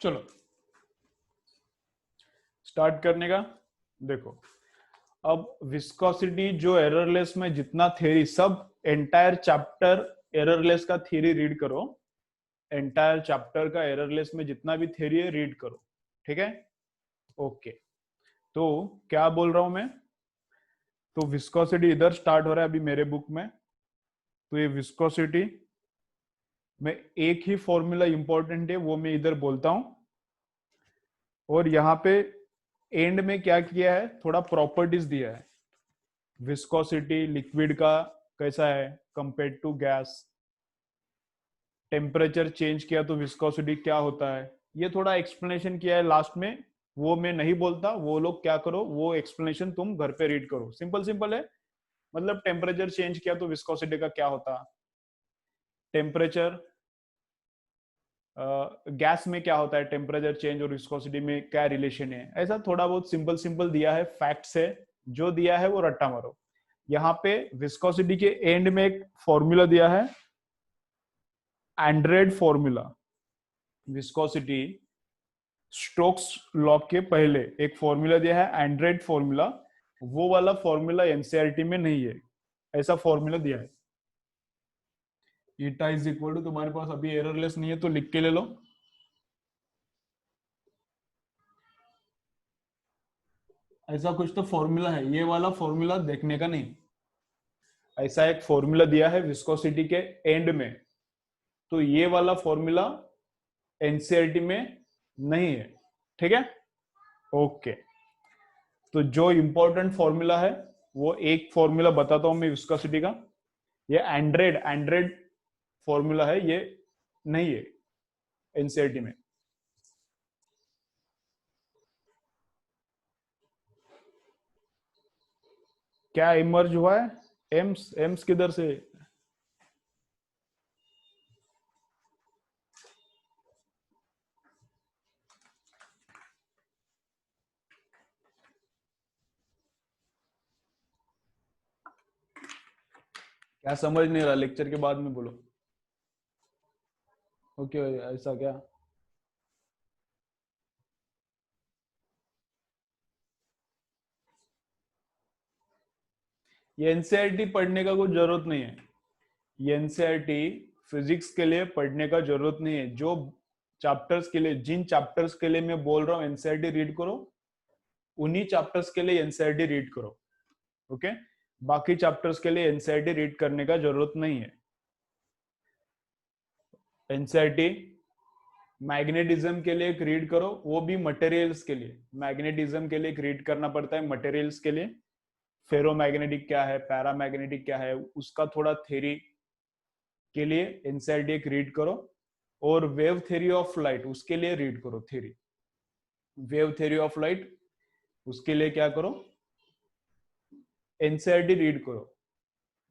चलो स्टार्ट करने का। देखो, अब विस्कोसिटी जो एररलेस में जितना थ्योरी, सब एंटायर चैप्टर एररलेस का थ्योरी रीड करो। एंटायर चैप्टर का एररलेस में जितना भी थ्योरी है रीड करो, ठीक है। ओके, तो क्या बोल रहा हूं मैं? तो विस्कोसिटी इधर स्टार्ट हो रहा है अभी मेरे बुक में। तो ये विस्कोसिटी में एक ही फॉर्मूला इंपॉर्टेंट है, वो मैं इधर बोलता हूं। और यहाँ पे एंड में क्या किया है, थोड़ा प्रॉपर्टीज दिया है। विस्कोसिटी लिक्विड का कैसा है compare to gas, temperature change किया तो विस्कोसिटी क्या होता है, ये थोड़ा एक्सप्लेनेशन किया है लास्ट में। वो मैं नहीं बोलता, वो लोग क्या करो, वो एक्सप्लेनेशन तुम घर पे रीड करो। सिंपल सिंपल है। मतलब टेम्परेचर चेंज किया तो विस्कोसिटी का क्या होता, टेम्परेचर गैस में क्या होता है, टेम्परेचर चेंज और विस्कोसिटी में क्या रिलेशन है, ऐसा थोड़ा बहुत सिंपल सिंपल दिया है। फैक्ट्स है, जो दिया है वो रट्टा मारो। यहाँ पे विस्कोसिटी के एंड में एक फॉर्मूला दिया है, एंड्रेड फॉर्मूला। विस्कोसिटी स्टोक्स लॉ के पहले एक फॉर्मूला दिया है, एंड्रेड फॉर्मूला। वो वाला फॉर्मूला एनसीईआरटी में नहीं है, ऐसा फॉर्मूला दिया है। ईटा इज इक्वल टू, तुम्हारे पास अभी एररलेस नहीं है तो लिख के ले लो। ऐसा कुछ तो फॉर्मूला है, ये वाला फॉर्मूला देखने का नहीं। ऐसा एक फॉर्मूला दिया है विस्कोसिटी के एंड में, तो ये वाला फॉर्मूला एनसीईआरटी में नहीं है, ठीक है। ओके, तो जो इंपॉर्टेंट फॉर्मूला है वो एक फॉर्मूला बताता हूं मैं विस्कोसिटी का। ये एंड्रेड एंड्रेड फॉर्मूला है, ये नहीं है एनसीईआरटी में। क्या इमर्ज हुआ है? एम्स, एम्स किधर से? क्या समझ नहीं रहा, लेक्चर के बाद में बोलो। ओके, ऐसा क्या? ये एनसीईआरटी पढ़ने का कोई जरूरत नहीं है। ये एनसीईआरटी फिजिक्स के लिए पढ़ने का जरूरत नहीं है। जो चैप्टर्स के लिए, जिन चैप्टर्स के लिए मैं बोल रहा हूँ एनसीईआरटी रीड करो, उन्हीं चैप्टर्स के लिए एनसीईआरटी रीड करो। ओके, बाकी चैप्टर्स के लिए एनसीईआरटी रीड करने का जरूरत नहीं है। एनसीईआरटी मैग्नेटिज्म के लिए एक रीड करो, वो भी मटेरियल्स के लिए। मैग्नेटिज्म के लिए एक रीड करना पड़ता है मटेरियल्स के लिए। फेरोमैग्नेटिक क्या है, पैरामैग्नेटिक क्या है, उसका थोड़ा थ्योरी के लिए एनसीईआरटी एक रीड करो। और वेव थ्योरी ऑफ लाइट, उसके लिए रीड करो theory. Wave theory of light, उसके लिए क्या करो, एनसीईआरटी रीड करो।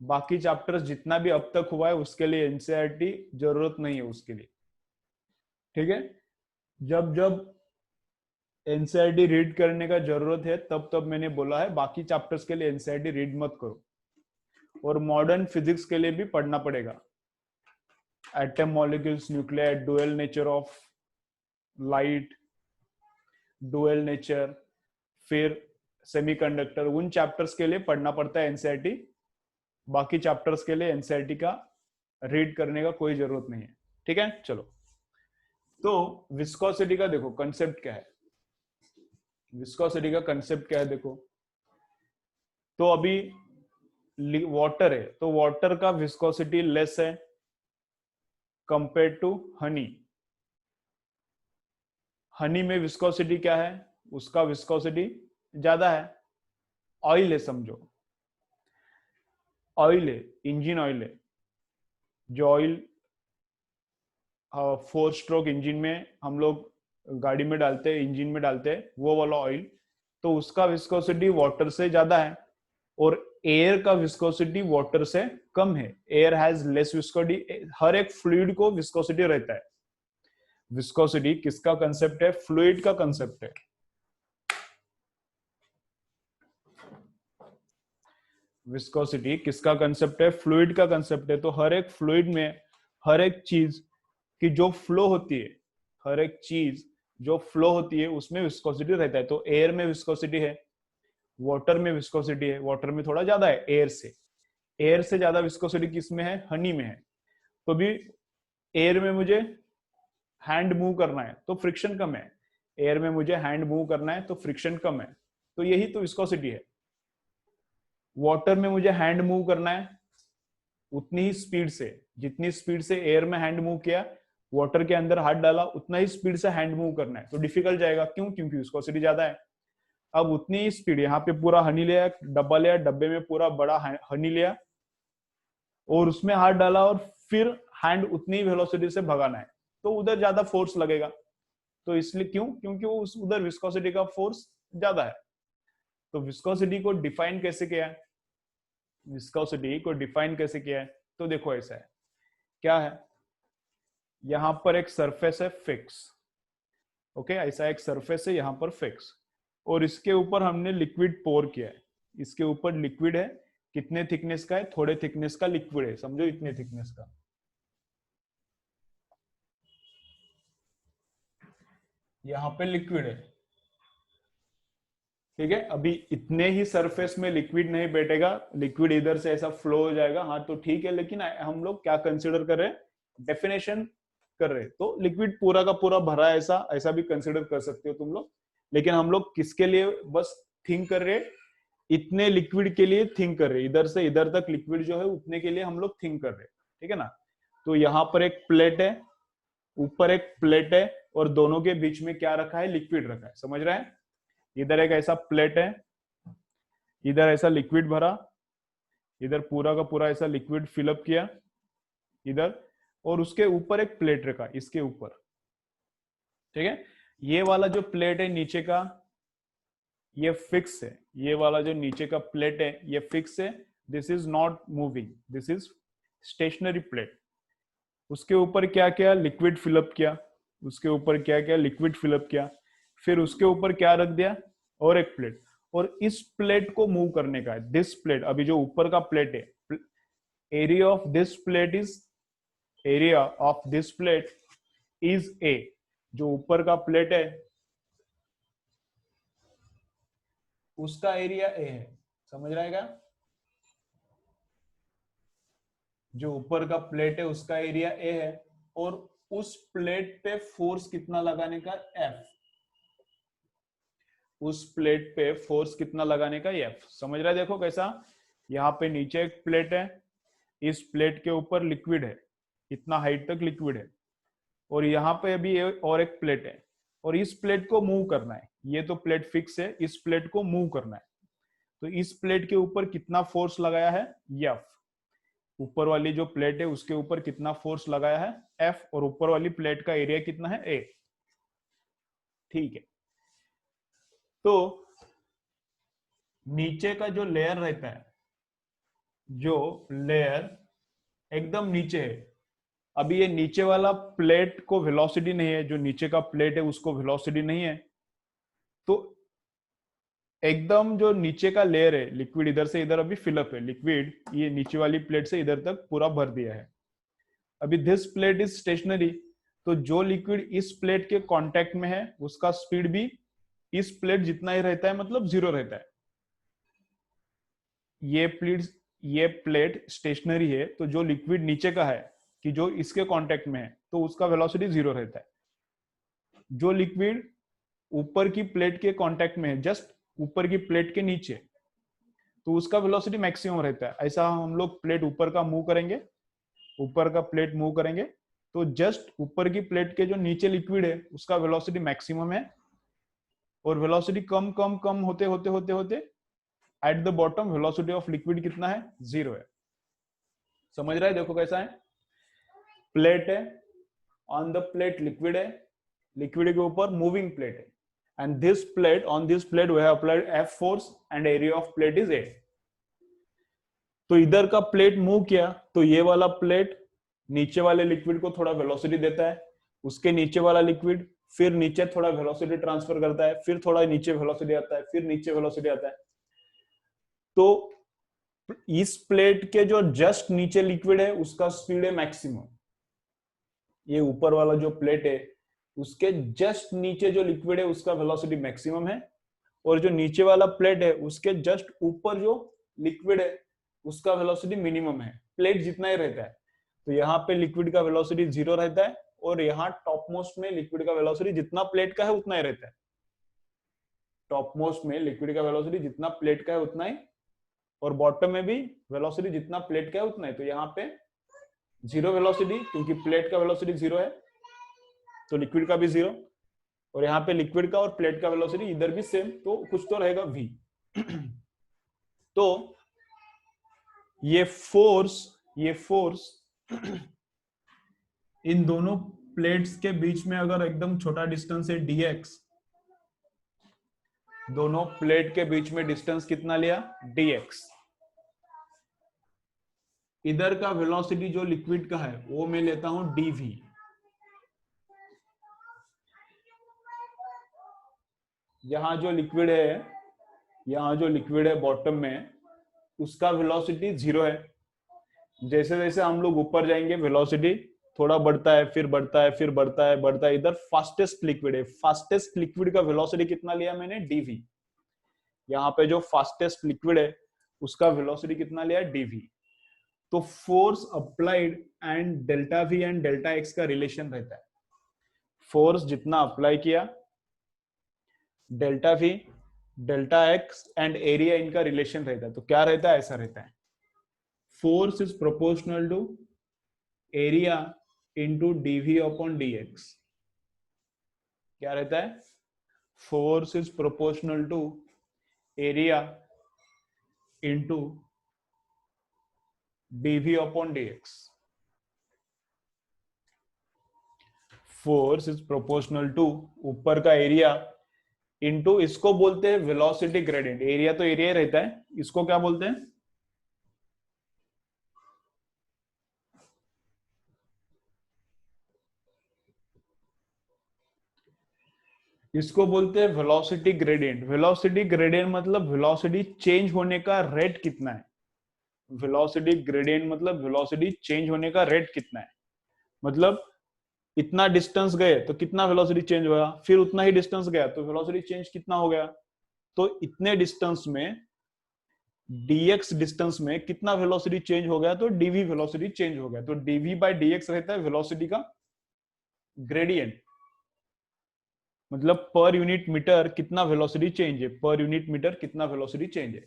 बाकी चैप्टर्स जितना भी अब तक हुआ है उसके लिए एनसीईआरटी जरूरत नहीं है उसके लिए, ठीक है। जब जब एनसीईआरटी रीड करने का जरूरत है तब तब मैंने बोला है, बाकी चैप्टर्स के लिए एनसीईआरटी रीड मत करो। और मॉडर्न फिजिक्स के लिए भी पढ़ना पड़ेगा। Atom, molecules, nuclear, dual nature of light, dual nature, फिर सेमीकंडक्टर, उन चैप्टर्स के लिए पढ़ना पड़ता है एनसीईआरटी। बाकी चैप्टर्स के लिए एनसीईआरटी का रीड करने का कोई जरूरत नहीं है, ठीक है। चलो, तो विस्कोसिटी का देखो कंसेप्ट क्या है। विस्कोसिटी का कंसेप्ट क्या है देखो। तो अभी वाटर है, तो वाटर का विस्कोसिटी लेस है कंपेयर टू हनी। हनी में विस्कोसिटी क्या है, उसका विस्कोसिटी ज्यादा है। ऑयल है समझो, ऑयल है, इंजन ऑयल है। जो ऑयल 4 स्ट्रोक इंजन में हम लोग गाड़ी में डालते हैं, इंजन में डालते हैं, वो वाला ऑयल, तो उसका विस्कोसिटी वाटर से ज्यादा है। और एयर का विस्कोसिटी वाटर से कम है। Air has less viscosity. हर एक फ्लूइड को विस्कोसिटी रहता है। विस्कोसिटी किसका कंसेप्ट है? फ्लूइड का कंसेप्ट है। विस्कोसिटी किसका कंसेप्ट है? फ्लूइड का कंसेप्ट है। तो हर एक फ्लूइड में, हर एक चीज की जो फ्लो होती है, हर एक चीज जो फ्लो होती है उसमें विस्कोसिटी रहता है। तो एयर में विस्कोसिटी है, वाटर में विस्कोसिटी है, वाटर में थोड़ा ज्यादा है एयर से ज्यादा विस्कोसिटी किस में है, हनी में है। तो भी एयर में मुझे हैंड मूव करना है तो फ्रिक्शन कम है, एयर में मुझे हैंड मूव करना है तो फ्रिक्शन कम है, तो यही तो विस्कोसिटी है। वाटर में मुझे हैंड मूव करना है उतनी ही स्पीड से, जितनी स्पीड से एयर में हैंड मूव किया, वाटर के अंदर हाथ डाला, उतना ही स्पीड से हैंड मूव करना है, तो डिफिकल्ट जाएगा। क्यों? क्योंकि विस्कोसिटी ज्यादा है। अब उतनी ही स्पीड, यहाँ पे पूरा हनी लिया, डब्बा लिया, डब्बे में पूरा बड़ा हनी लिया और उसमें हाथ डाला और फिर हैंड उतनी वेलोसिटी से भगाना है, तो उधर ज्यादा फोर्स लगेगा। तो इसलिए क्यों? क्योंकि वो उधर विस्कोसिटी का फोर्स ज्यादा है। तो विस्कोसिटी को डिफाइन कैसे किया है? विस्कोसिटी को डिफाइन कैसे किया है? तो देखो ऐसा है, क्या है, यहां पर एक सरफेस है फिक्स, ओके, ऐसा एक सरफेस है यहां पर फिक्स, और इसके ऊपर हमने लिक्विड पोर किया है। इसके ऊपर लिक्विड है, कितने थिकनेस का है? थोड़े थिकनेस का लिक्विड है, समझो इतने थिकनेस का। यहां पे लिक्विड है, ठीक है। अभी इतने ही सरफेस में लिक्विड नहीं बैठेगा, लिक्विड इधर से ऐसा फ्लो हो जाएगा, हाँ तो ठीक है, लेकिन हम लोग क्या कंसिडर कर रहे हैं, डेफिनेशन कर रहे हैं, तो लिक्विड पूरा का पूरा भरा, ऐसा ऐसा भी कंसिडर कर सकते हो तुम लोग। लेकिन हम लोग किसके लिए बस थिंक कर रहे हैं, इतने लिक्विड के लिए थिंक कर रहे हैं, इधर से इधर तक लिक्विड जो है उतने के लिए हम लोग थिंक कर रहे हैं, ठीक है ना। तो यहाँ पर एक प्लेट है, ऊपर एक प्लेट है, और दोनों के बीच में क्या रखा है, लिक्विड रखा है, समझ रहे हैं। इधर एक ऐसा प्लेट है, इधर ऐसा लिक्विड भरा, इधर पूरा का पूरा ऐसा लिक्विड फिलअप किया इधर, और उसके ऊपर एक प्लेट रखा, इसके ऊपर, ठीक है। ये वाला जो प्लेट है नीचे का, ये फिक्स है, ये वाला जो नीचे का प्लेट है ये फिक्स है, this is not moving, this is stationary plate. उसके ऊपर क्या क्या लिक्विड फिलअप किया, उसके ऊपर क्या क्या लिक्विड फिलअप किया, फिर उसके ऊपर क्या रख दिया, और एक प्लेट, और इस प्लेट को मूव करने का है, दिस प्लेट, अभी जो ऊपर का प्लेट है, area of this plate is, area of this plate is ए, जो ऊपर का प्लेट है उसका एरिया ए है, समझ रहा है क्या? जो ऊपर का प्लेट है उसका एरिया ए है, और उस प्लेट पे फोर्स कितना लगाने का, एफ, उस प्लेट पे फोर्स कितना लगाने का, एफ, समझ रहा है। देखो कैसा, यहाँ पे नीचे एक प्लेट है, इस प्लेट के ऊपर लिक्विड है, इतना हाइट तक लिक्विड है, और यहाँ पे अभी और एक प्लेट है, और इस प्लेट को मूव करना है, ये तो प्लेट फिक्स है, इस प्लेट को मूव करना है, तो इस प्लेट के ऊपर कितना फोर्स लगाया है, एफ, ऊपर वाली जो प्लेट है उसके ऊपर कितना फोर्स लगाया है, एफ, और ऊपर वाली प्लेट का एरिया कितना है, ए, ठीक है। तो नीचे का जो लेयर रहता है, जो लेयर एकदम नीचे है, अभी ये नीचे वाला प्लेट को वेलोसिटी नहीं है, जो नीचे का प्लेट है उसको वेलोसिटी नहीं है, तो एकदम जो नीचे का लेयर है, लिक्विड इधर से इधर अभी फिलअप है, लिक्विड ये नीचे वाली प्लेट से इधर तक पूरा भर दिया है, अभी दिस प्लेट इज स्टेशनरी, तो जो लिक्विड इस प्लेट के कांटेक्ट में है उसका स्पीड भी इस प्लेट जितना ही रहता है, मतलब जीरो रहता है। ये प्लेट स्टेशनरी है, तो जो लिक्विड नीचे का है कि जो इसके कांटेक्ट में है तो उसका वेलोसिटी जीरो रहता है। जो लिक्विड ऊपर की प्लेट के कांटेक्ट में है, जस्ट ऊपर की प्लेट के नीचे, तो उसका वेलोसिटी मैक्सिमम रहता है। ऐसा हम लोग प्लेट ऊपर का मूव करेंगे, ऊपर का प्लेट मूव करेंगे, तो जस्ट ऊपर की प्लेट के जो नीचे लिक्विड है उसका वेलोसिटी मैक्सिमम है, और वेलोसिटी कम कम कम होते होते होते होते at the bottom velocity of liquid कितना है, जीरो है, समझ रहा है। देखो कैसा है, प्लेट है, ऑन द प्लेट लिक्विड है, लिक्विड के ऊपर मूविंग प्लेट है, and this plate, on this plate we have applied f force and area of plate is a. तो इधर का प्लेट मूव किया तो ये वाला प्लेट नीचे वाले लिक्विड को थोड़ा वेलोसिटी देता है, उसके नीचे वाला लिक्विड फिर नीचे थोड़ा वेलोसिटी ट्रांसफर करता है, फिर थोड़ा नीचे वेलोसिटी आता है, फिर नीचे वेलोसिटी आता है। तो इस प्लेट के जो जस्ट नीचे लिक्विड है उसका स्पीड है मैक्सिमम, ये ऊपर वाला जो प्लेट है उसके जस्ट नीचे जो लिक्विड है उसका वेलोसिटी मैक्सिमम है, और जो नीचे वाला प्लेट है उसके जस्ट ऊपर जो लिक्विड है उसका वेलोसिटी मिनिमम है। प्लेट जितना ही रहता है, तो यहाँ पे लिक्विड का वेलोसिटी 0 रहता है, और यहाँ टॉप मोस्ट में लिक्विड का वेलोसिटी जितना प्लेट का है उतना ही रहता है। टॉप मोस्ट में लिक्विड का वेलोसिटी जितना प्लेट का है उतना ही, और बॉटम में भी वेलोसिटी जितना प्लेट का है उतना ही। तो यहाँ पे 0 वेलोसिटी, क्योंकि प्लेट का वेलोसिटी 0 है तो लिक्विड का भी 0, और यहाँ पे लिक्विड का और प्लेट का वेलोसिटी इधर भी सेम, तो कुछ तो रहेगा v। तो ये फोर्स इन दोनों प्लेट्स के बीच में अगर एकदम छोटा डिस्टेंस है dx, दोनों प्लेट के बीच में डिस्टेंस कितना लिया dx, इधर का वेलोसिटी जो लिक्विड का है वो मैं लेता हूं dv। यहां जो लिक्विड है बॉटम में, उसका वेलोसिटी 0 है। जैसे जैसे हम लोग ऊपर जाएंगे वेलोसिटी थोड़ा बढ़ता है, फिर बढ़ता है, फिर बढ़ता है, बढ़ता है। इधर फास्टेस्ट लिक्विड है, फास्टेस्ट लिक्विड का वेलोसिटी कितना लिया मैंने dv। यहाँ पे जो फास्टेस्ट लिक्विड है उसका वेलोसिटी कितना लिया dv। तो force applied and delta v and delta x का रिलेशन रहता है। फोर्स जितना अप्लाई किया, delta v, delta x and area, इनका रिलेशन रहता है। तो क्या रहता है, ऐसा रहता है, force is proportional to area into dv upon dx। क्या रहता है, force is proportional to area into dv upon dx। Force is proportional to ऊपर का एरिया इंटू, इसको बोलते हैं वेलोसिटी ग्रेडियंट। एरिया तो एरिया रहता है, इसको क्या बोलते हैं, इसको बोलते हैं वेलोसिटी ग्रेडियंट। वेलोसिटी ग्रेडियंट मतलब वेलोसिटी चेंज होने का रेट कितना है। वेलोसिटी ग्रेडियंट मतलब वेलोसिटी चेंज होने का रेट कितना है। मतलब इतना डिस्टेंस गए तो कितना वेलोसिटी चेंज होगा, फिर उतना ही डिस्टेंस गया तो वेलोसिटी चेंज कितना हो गया। तो इतने डिस्टेंस में, dx डिस्टेंस में कितना वेलोसिटी चेंज हो गया, तो dv वेलोसिटी चेंज हो गया। तो dv बाय dx रहता है वेलोसिटी का ग्रेडियंट। मतलब पर यूनिट मीटर कितना वेलोसिटी चेंज है, पर यूनिट मीटर कितना वेलोसिटी चेंज है।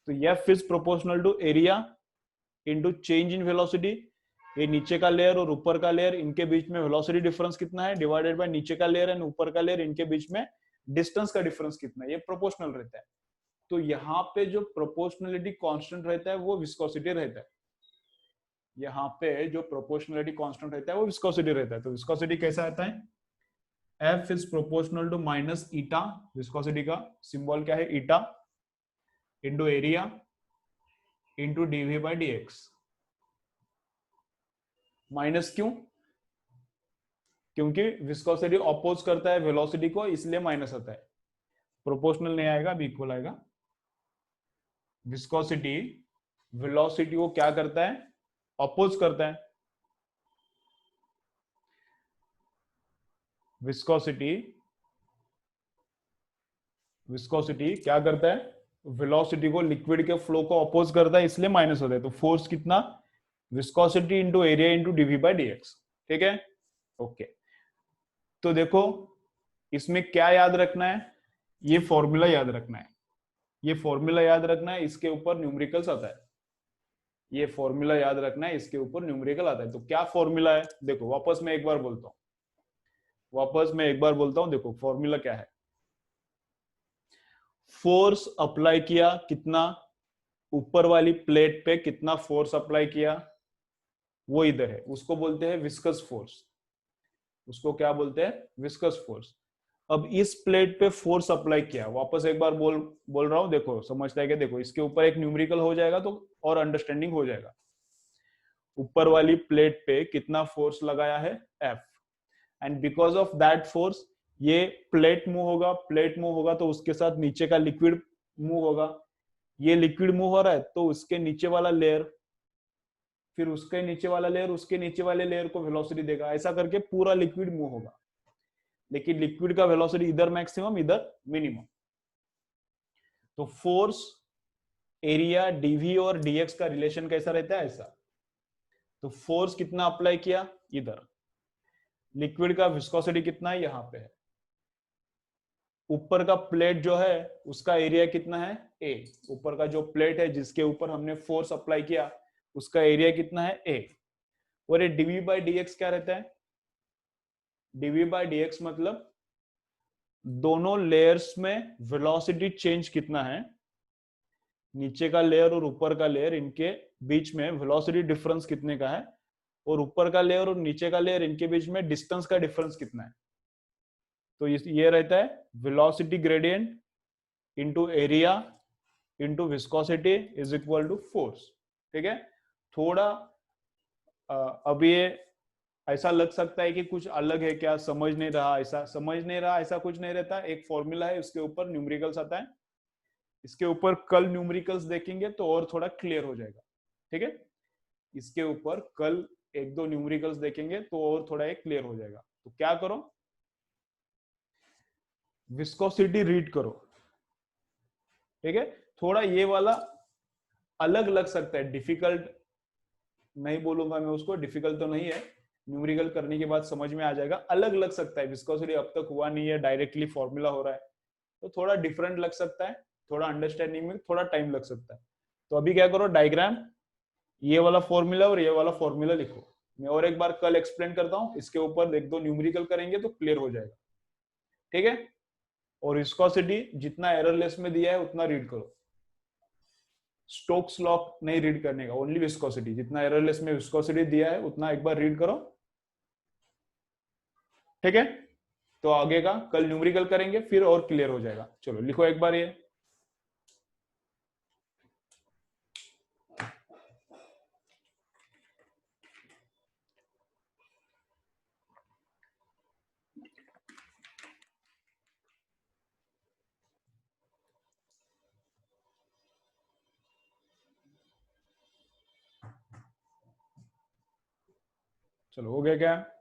तो f is proportional to area into change in velocity. ये नीचे का लेयर और ऊपर का लेयर, इनके बीच में वेलोसिटी डिफरेंस कितना है, डिवाइडेड बाय नीचे का लेयर एंड ऊपर का लेयर, इनके बीच में डिस्टेंस का डिफरेंस कितना है। ये प्रोपोर्शनल रहता है। तो यहाँ पे जो प्रोपोर्शनलिटी कांस्टेंट रहता है वो विस्कोसिटी रहता है। यहाँ पे जो प्रोपोर्शनलिटी कांस्टेंट रहता है वो विस्कोसिटी रहता है। तो विस्कोसिटी कैसा आता है, F is proportional to minus eta, viscosity का सिंबल क्या है eta, into area into dv by dx। Minus क्यों, क्योंकि विस्कोसिटी अपोज करता है वेलोसिटी को, इसलिए माइनस आता है। प्रोपोर्शनल नहीं आएगा, अभी इक्वल आएगा। विस्कोसिटी वेलोसिटी को क्या करता है, अपोज करता है। विस्कोसिटी क्या करता है, वेलोसिटी को, लिक्विड के फ्लो को अपोज करता है, इसलिए माइनस होता है। तो फोर्स कितना, viscosity into area into dv by dx। ठीक है, ओके। तो देखो इसमें क्या याद रखना है, ये फॉर्मूला याद रखना है, ये फॉर्मूला याद रखना है, इसके ऊपर न्यूमेरिकल्स आता है। ये फॉर्मूला याद रखना है, इसके ऊपर न्यूमेरिकल आता है। तो क्या फॉर्मूला है, देखो वापस मैं एक बार बोलता हूं, देखो फॉर्मूला क्या है। फोर्स अप्लाई किया कितना, ऊपर वाली प्लेट पे कितना फोर्स अप्लाई किया, वो इधर है, उसको बोलते हैं विस्कस फोर्स। उसको क्या बोलते हैं, विस्कस फोर्स। अब इस प्लेट पे फोर्स अप्लाई किया, वापस एक बार बोल रहा हूं, देखो समझता है कि देखो इसके ऊपर एक न्यूमेरिकल हो जाएगा तो और अंडरस्टैंडिंग हो जाएगा। ऊपर वाली प्लेट पे कितना फोर्स लगाया है, F, and because of that force ये प्लेट मूव होगा तो उसके साथ नीचे का लिक्विड मूव होगा। ये लिक्विड मूव हो रहा है तो उसके नीचे वाला लेयर, फिर उसके नीचे वाला लेयर, उसके नीचे वाले लेयर को वेलोसिटी देगा, ऐसा करके पूरा लिक्विड मूव होगा। लेकिन लिक्विड का वेलोसिटी इधर मैक्सिमम इधर मिनिमम। तो फोर्स, एरिया, डीवी और डीएक्स का रिलेशन कैसा रहता है? ऐसा। तो फोर्स कितना अप्लाई किया? इधर। लिक्विड का विस्कोसिटी कितना है? यहां पे है। ऊपर का प्लेट जो है उसका एरिया कितना है? ए। ऊपर का जो प्लेट है जिसके ऊपर हमने फोर्स अप्लाई किया उसका एरिया कितना है? ए। और ये डीवी बाई डीएक्स क्या रहता है? डीवी बाई डीएक्स मतलब दोनों लेयर्स में वेलोसिटी चेंज कितना है, नीचे का लेयर और ऊपर का लेयर इनके बीच में वेलोसिटी डिफरेंस कितने का है, और ऊपर का लेयर और नीचे का लेयर इनके बीच में डिस्टेंस का डिफरेंस कितना है। तो ये रहता है velocity gradient into area into viscosity is equal to force. ठीक है। थोड़ा अब ये ऐसा लग सकता है कि कुछ अलग है क्या, समझ नहीं रहा, ऐसा समझ नहीं रहा, ऐसा कुछ नहीं रहता। एक फॉर्मूला है उसके ऊपर न्यूमेरिकल्स आता है, इसके ऊपर कल न्यूमेरिकल्स देखेंगे तो और थोड़ा क्लियर हो जाएगा। ठीक है। इसके ऊपर कल एक दो न्यूमेरिकल्स देखेंगे तो और थोड़ा एक क्लियर हो जाएगा। तो क्या करो, विस्कोसिटी रीड करो। ठीक है। थोड़ा ये वाला अलग लग सकता है, डिफिकल्ट नहीं बोलूंगा मैं उसको, डिफिकल्ट तो नहीं है, न्यूमेरिकल करने के बाद समझ में आ जाएगा। अलग लग सकता है, विस्कोसिटी अब तक हुआ नहीं है, डायरेक्टली फॉर्मूला हो रहा है, तो थोड़ा डिफरेंट लग सकता है, थोड़ा अंडरस्टैंडिंग में थोड़ा टाइम लग सकता है। तो अभी क्या करो, डायग्राम ये वाला फॉर्मूला और ये वाला फॉर्मूला लिखो। मैं और एक बार कल एक्सप्लेन करता हूं, इसके ऊपर एक दो न्यूमेरिकल करेंगे तो क्लियर हो जाएगा। ठीक है। और विस्कोसिटी जितना एररलेस में दिया है उतना रीड करो, स्टोक्स लॉ नहीं रीड करने का, ओनली विस्कोसिटी, जितना एररलेस में विस्कोसिटी दिया है उतना एक बार रीड करो। ठीक है। तो आगे का कल न्यूमेरिकल करेंगे फिर और क्लियर हो जाएगा। चलो लिखो एक बार ये। चलो हो गया क्या?